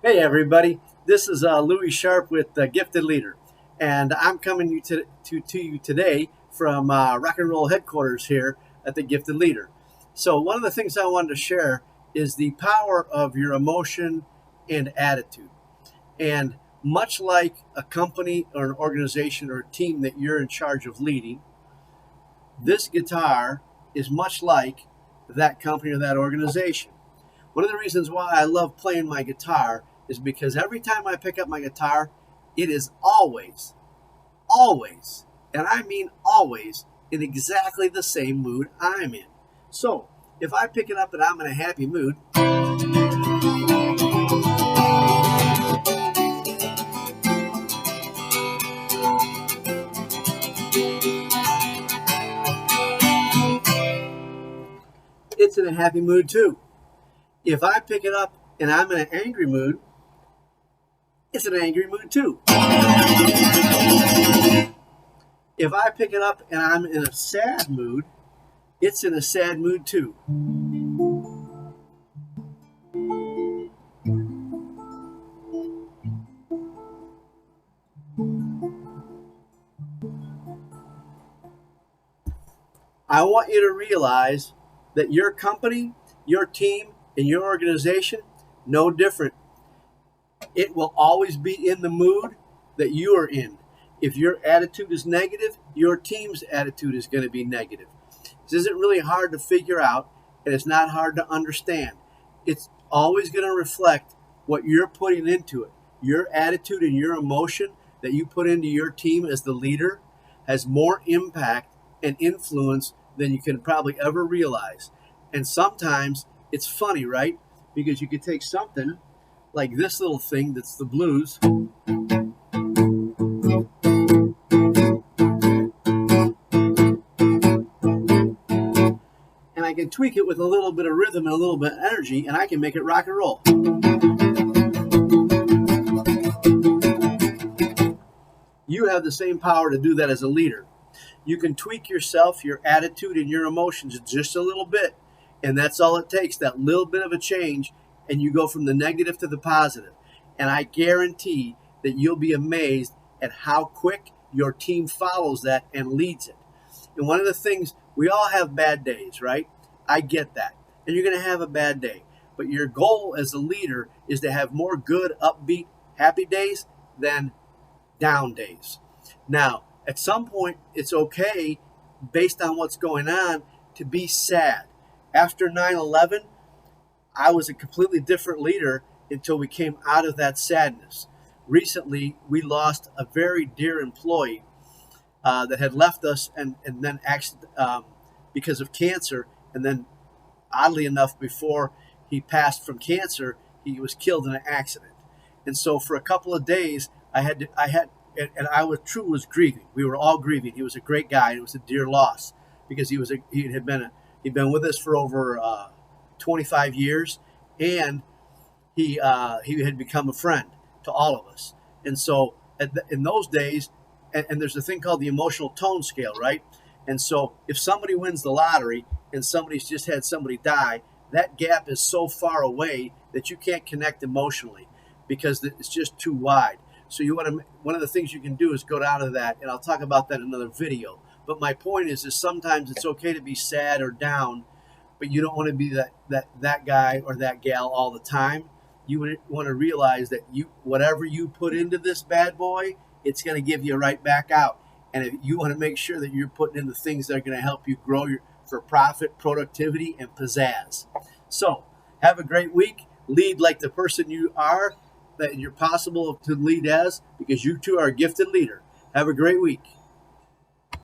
Hey everybody, this is Louis Sharp with Gifted Leader, and I'm coming to you today from rock and roll headquarters here at the Gifted Leader. So one of the things I wanted to share is the power of your emotion and attitude. And much like a company or an organization or a team that you're in charge of leading, this guitar is much like that company or that organization. One of the reasons why I love playing my guitar is because every time I pick up my guitar, it is always, and I mean always, in exactly the same mood I'm in. So, if I pick it up and I'm in a happy mood, it's in a happy mood too. If I pick it up and I'm in an angry mood, it's an angry mood too. If I pick it up and I'm in a sad mood, it's in a sad mood too. I want you to realize that your company, your team, and your organization, no different. It will always be in the mood that you are in. If your attitude is negative, your team's attitude is going to be negative. This isn't really hard to figure out, and it's not hard to understand. It's always going to reflect what you're putting into it. Your attitude and your emotion that you put into your team as the leader has more impact and influence than you can probably ever realize. And sometimes it's funny, right? Because you could take something like this little thing that's the blues, and I can tweak it with a little bit of rhythm and a little bit of energy, and I can make it rock and roll. You have the same power to do that as a leader. You can tweak yourself, your attitude, and your emotions just a little bit, and that's all it takes, that little bit of a change, and you go from the negative to the positive. And I guarantee that you'll be amazed at how quick your team follows that and leads it. And one of the things, we all have bad days, right? I get that. And you're going to have a bad day. But your goal as a leader is to have more good, upbeat, happy days than down days. Now, at some point, it's okay, based on what's going on, to be sad. After 9/11, I was a completely different leader until we came out of that sadness. Recently, we lost a very dear employee that had left us and then because of cancer. And then, oddly enough, before he passed from cancer, he was killed in an accident. And so for a couple of days, and I was grieving. We were all grieving. He was a great guy. It was a dear loss because he'd been with us for over 25 years, and he had become a friend to all of us. And so in those days, and there's a thing called the emotional tone scale, right? And so if somebody wins the lottery and somebody's just had somebody die, that gap is so far away that you can't connect emotionally because it's just too wide. So one of the things you can do is go down to that, and I'll talk about that in another video. But my point is sometimes it's okay to be sad or down, but you don't want to be that guy or that gal all the time. You want to realize that whatever you put into this bad boy, it's going to give you right back out. And if you want to make sure that you're putting in the things that are going to help you grow for profit, productivity, and pizzazz. So have a great week. Lead like the person you are, that you're possible to lead as, because you too are a gifted leader. Have a great week.